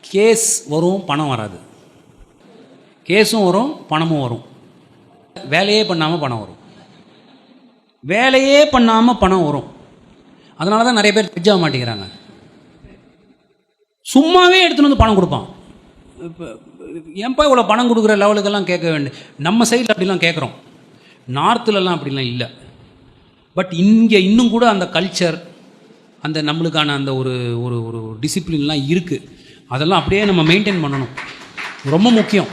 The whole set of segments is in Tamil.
கேஸ் வரும், பணம் வராது. கேஸும் வரும், பணமும் வரும். வேலையே பண்ணாமல் பணம் வரும். வேலையே பண்ணாமல் பணம் வரும். அதனால தான் நிறைய பேர் ஜட்ஜ் ஆக மாட்டேங்கிறாங்க. சும்மாவே எடுத்துகிட்டு வந்து பணம் கொடுப்பான். இப்போ ஏன்பா இவ்வளோ பணம் கொடுக்குற லெவலுக்கெல்லாம் கேட்க வேண்டிய, நம்ம சைடில் அப்படிலாம் கேட்குறோம், நார்த்துலலாம் அப்படிலாம் இல்லை. பட் இங்கே இன்னும் கூட அந்த கல்ச்சர், அந்த நம்மளுக்கான அந்த ஒரு ஒரு ஒரு டிசிப்ளின்லாம் இருக்குது. அதெல்லாம் அப்படியே நம்ம மெயின்டைன் பண்ணணும், ரொம்ப முக்கியம்.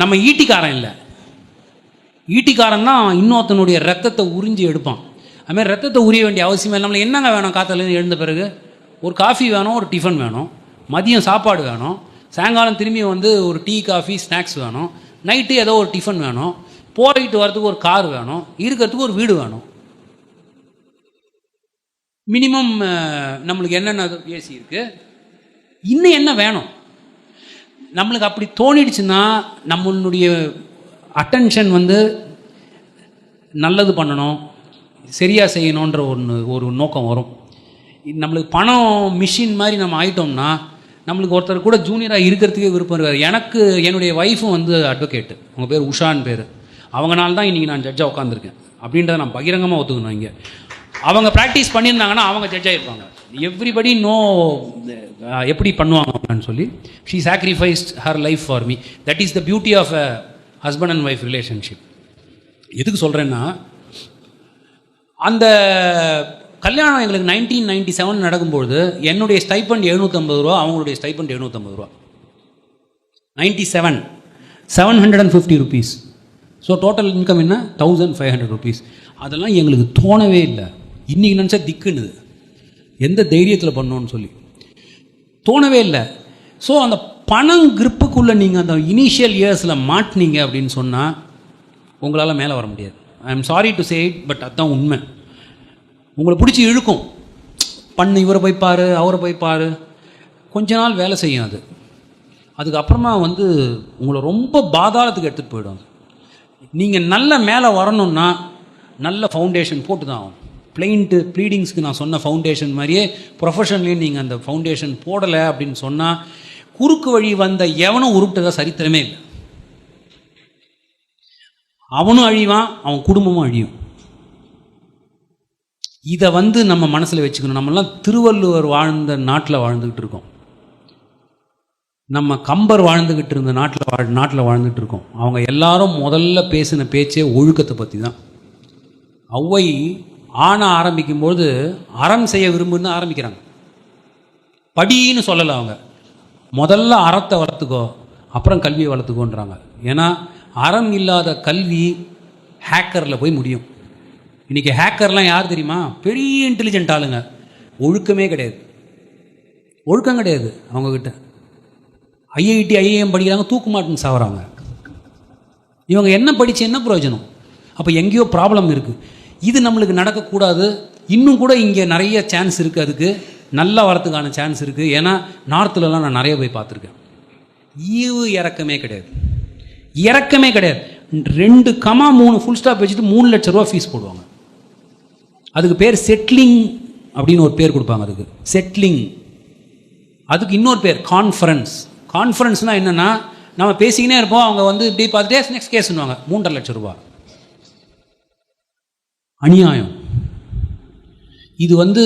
நம்ம ஈட்டிக்காரன் இல்லை. ஈட்டிக்காரன் தான் இன்னொருத்தனுடைய ரத்தத்தை உறிஞ்சி எடுப்பான். அதுமாதிரி ரத்தத்தை உரிய வேண்டிய அவசியமே இல்லை. நம்மளுக்கு என்னங்க வேணும்? காத்தாலேருந்து எழுந்த பிறகு ஒரு காஃபி வேணும், ஒரு டிஃபன் வேணும், மதியம் சாப்பாடு வேணும், சாயங்காலம் திரும்பி வந்து ஒரு டீ காஃபி ஸ்நாக்ஸ் வேணும், நைட்டு ஏதோ ஒரு டிஃபன் வேணும், போயிட்டு வரதுக்கு ஒரு கார் வேணும், இருக்கிறதுக்கு ஒரு வீடு வேணும். மினிமம் நம்மளுக்கு என்னென்ன ஏசி இருக்குது, இன்னும் என்ன வேணும்? நம்மளுக்கு அப்படி தோணிடுச்சுன்னா நம்மளுடைய அட்டென்ஷன் வந்து நல்லது பண்ணணும், சரியாக செய்யணுன்ற ஒரு நோக்கம் வரும். நம்மளுக்கு பணம் மிஷின் மாதிரி நம்ம ஆகிட்டோம்னா நம்மளுக்கு ஒருத்தர் கூட ஜூனியராக இருக்கிறதுக்கே விருப்பம் இருக்காது. எனக்கு என்னுடைய ஒய்ஃபும் வந்து அட்வொகேட்டு, அவங்க பேர் உஷான்னு பேர். அவங்கனால தான் இன்றைக்கி நான் ஜட்ஜாக உட்காந்துருக்கேன் அப்படின்றத நான் பகிரங்கமாக ஒத்துக்கணும். இங்கே அவங்க ப்ராக்டிஸ் பண்ணியிருந்தாங்கன்னா அவங்க ஜட்ஜாக இருப்பாங்க. எவ்ரிபடி நோ எப்படி பண்ணுவாங்க அப்படின்னு சொல்லி. She sacrificed her life for me. That is the beauty of a husband and wife relationship. எதுக்கு சொல்கிறேன்னா, அந்த கல்யாணம் எங்களுக்கு 1997 நடக்கும்பொழுது என்னுடைய ஸ்டைப்பண்ட் 750 ரூபா, அவங்களுடைய ஸ்டைப்பண்ட் 750 ரூபா. 97 750 rupees. ஸோ டோட்டல் இன்கம் என்ன? 1500 rupees. அதெல்லாம் எங்களுக்கு தோணவே இல்லை. இன்றைக்கி நினச்சா திக்குன்னுது, எந்த தைரியத்தில் பண்ணோன்னு சொல்லி தோணவே இல்லை. ஸோ அந்த பணம் கிரிப்புக்குள்ளே நீங்கள் அந்த இனிஷியல் இயர்ஸில் மாட்டினீங்க அப்படின்னு சொன்னால் உங்களால் மேலே வர முடியாது. I am sorry to say it, but அதுதான் உண்மை. உங்களை பிடிச்சி இழுக்கும். பண்ணு, இவரை போய் பாரு, அவரை போய் பாரு, கொஞ்ச நாள் வேலை செய்யும் அது. அதுக்கப்புறமா வந்து உங்களை ரொம்ப பாதாளத்துக்கு எடுத்துகிட்டு போயிடும். நீங்கள் நல்ல மேலே வரணுன்னா நல்ல ஃபவுண்டேஷன் போட்டு தான் ஆகும். ப்ளீடிங்ஸ்க்கு நான் சொன்ன ஃபவுண்டேஷன் மாதிரியே ப்ரொஃபஷன்லேயும் நீங்கள் அந்த ஃபவுண்டேஷன் போடலை அப்படின்னு சொன்னால் குறுக்கு வழி வந்த எவனும் உருப்பிட்டதா சரித்திரமே இல்லை. அவனும் அழிவான், அவன் குடும்பமும் அழியும். இதை வந்து நம்ம மனசில் வச்சுக்கணும். நம்மெல்லாம் திருவள்ளுவர் வாழ்ந்த நாட்டில் வாழ்ந்துக்கிட்டு இருக்கோம். நம்ம கம்பர் வாழ்ந்துக்கிட்டு இருந்த நாட்டில் வாழ்ந்துகிட்டு இருக்கோம். அவங்க எல்லாரும் முதல்ல பேசின பேச்சே ஒழுக்கத்தை பற்றி தான். ஔவை ஆண ஆரம்பிக்கும்போது அறம் செய்ய விரும்புன்னு ஆரம்பிக்கிறாங்க. படின்னு சொல்லலை அவங்க, முதல்ல அறத்தை வளர்த்துக்கோ, அப்புறம் கல்வியை வளர்த்துக்கோன்றாங்க. ஏன்னா அறம் இல்லாத கல்வி ஹேக்கரில் போய் முடியும். இன்றைக்கி ஹேக்கர்லாம் யார் தெரியுமா? பெரிய இன்டெலிஜென்ட் ஆளுங்க. ஒழுக்கமே கிடையாது, ஒழுக்கம் கிடையாது அவங்கக்கிட்ட. ஐஐடி ஐஏஎம் படிக்கிறாங்க, தூக்கு மாட்டுன்னு சாவறாங்க. இவங்க என்ன படித்து என்ன பிரயோஜனம்? அப்போ எங்கேயோ ப்ராப்ளம் இருக்குது. இது நம்மளுக்கு நடக்கக்கூடாது. இன்னும் கூட இங்கே நிறைய சான்ஸ் இருக்குது, அதுக்கு நல்லா வரத்துக்கான சான்ஸ் இருக்குது. ஏன்னா நார்த்துலலாம் நான் நிறைய போய் பார்த்துருக்கேன். ஈவு இறக்கமே கிடையாது, இறக்கமே கிடையாது. 2, 3 ஃபுல் ஸ்டாப் வச்சுட்டு 3 லட்ச ரூபா ஃபீஸ் போடுவாங்க. அதுக்கு பேர் செட்டிலிங் அப்படின்னு ஒரு பேர் கொடுப்பாங்க. அதுக்கு செட்டிலிங். அதுக்கு இன்னொரு பேர் கான்ஃபரன்ஸ். கான்ஃபரன்ஸ்னால் என்னென்னா, நம்ம பேசிக்கினே இருப்போம், அவங்க வந்து இப்படி பார்த்துட்டே நெக்ஸ்ட் கேஸ்ன்னுவாங்க. 3.5 லட்சம் ரூபா. அநியாயம். இது வந்து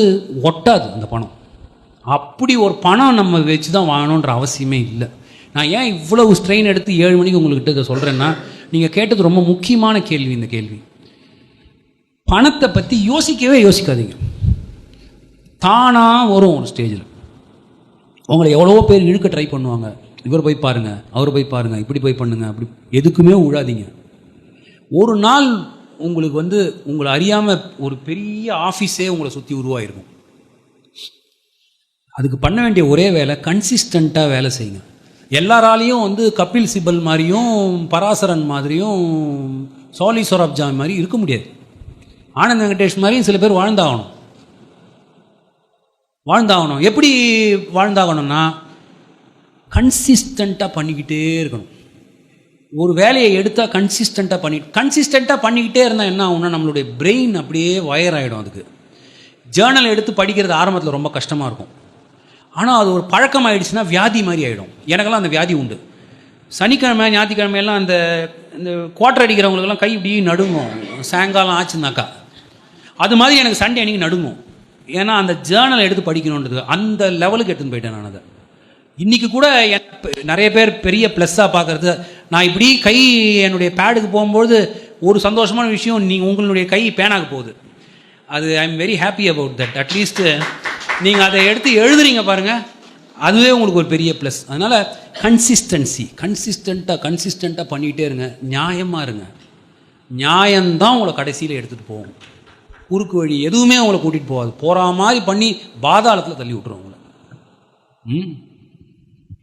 ஒட்டாது அந்த பணம். அப்படி ஒரு பணம் நம்ம வச்சு தான் வாங்கணுன்ற அவசியமே இல்லை. நான் ஏன் இவ்வளவு ஸ்ட்ரெயின் எடுத்து 7 மணிக்கு உங்கள்கிட்ட இதை சொல்கிறேன்னா, நீங்கள் கேட்டது ரொம்ப முக்கியமான கேள்வி. இந்த கேள்வி, பணத்தை பற்றி யோசிக்காதீங்க. தானாக வரும் ஒரு ஸ்டேஜில். உங்களை எவ்வளோ பேர் இழுக்க ட்ரை பண்ணுவாங்க. இவர் போய் பாருங்கள், அவர் போய் பாருங்கள், இப்படி போய் பண்ணுங்க, அப்படி. எதுக்குமே விழாதீங்க. ஒரு நாள் உங்களுக்கு வந்து உங்களை அறியாமல் ஒரு பெரிய ஆஃபீஸே உங்களை சுற்றி உருவாயிருக்கும். அதுக்கு பண்ண வேண்டிய ஒரே வேலை, கன்சிஸ்டண்ட்டாக வேலை செய்யுங்க. எல்லாராலையும் வந்து கபில் சிபல் மாதிரியும் பராசரன் மாதிரியும் சோலி சொராப்ஜா மாதிரி இருக்க முடியாது. ஆனந்த் வெங்கடேஷ் மாதிரியும் சில பேர் வாழ்ந்தாகணும். எப்படி வாழ்ந்தாகணும்னா, கன்சிஸ்டண்ட்டாக பண்ணிக்கிட்டே இருக்கணும். ஒரு வேலையை எடுத்தால் கன்சிஸ்டண்ட்டாக பண்ணிக்கிட்டே இருந்தால் என்ன ஆகும்னா, நம்மளுடைய பிரெயின் அப்படியே வயர் ஆகிடும். அதுக்கு ஜேர்னல் எடுத்து படிக்கிறது ஆரம்பத்தில் ரொம்ப கஷ்டமாக இருக்கும். ஆனால் அது ஒரு பழக்கமாயிடுச்சுன்னா வியாதி மாதிரி ஆகிடும். எனக்கெல்லாம் அந்த வியாதி உண்டு. சனிக்கிழமை ஞாயிற்றுக்கிழமையெல்லாம் இந்த குவார்டர் அடிக்கிறவங்களுக்கெல்லாம் கை இப்படி நடுங்கும் சாயங்காலம் ஆச்சுனாக்கா. அது மாதிரி எனக்கு சண்டே அன்றைக்கி நடுங்கும். ஏன்னா அந்த ஜேர்னலை எடுத்து படிக்கணுன்றது அந்த லெவலுக்கு எடுத்துன்னு போயிட்டேன் நான். அதை இன்றைக்கி கூட நிறைய பேர் பெரிய ப்ளஸ்ஸாக பார்க்குறது, நான் இப்படி கை என்னுடைய பேடுக்கு போகும்போது ஒரு சந்தோஷமான விஷயம், நீங்கள் உங்களுடைய கை பேனாக்கு போகுது. அது I am very happy about that. At least நீங்கள் அதை எடுத்து எழுதுறீங்க பாருங்கள், அதுவே உங்களுக்கு ஒரு பெரிய ப்ளஸ். அதனால் கன்சிஸ்டண்ட்டாக பண்ணிகிட்டே இருங்க. நியாயமாக இருங்க. நியாயம்தான் உங்களை கடைசியில் எடுத்துகிட்டு போகும். குறுக்கு வழி எதுவுமே உங்களை கூட்டிகிட்டு போகாது. போகிற மாதிரி பண்ணி பாதாளத்தில் தள்ளி விட்டுருவோம் உங்களை.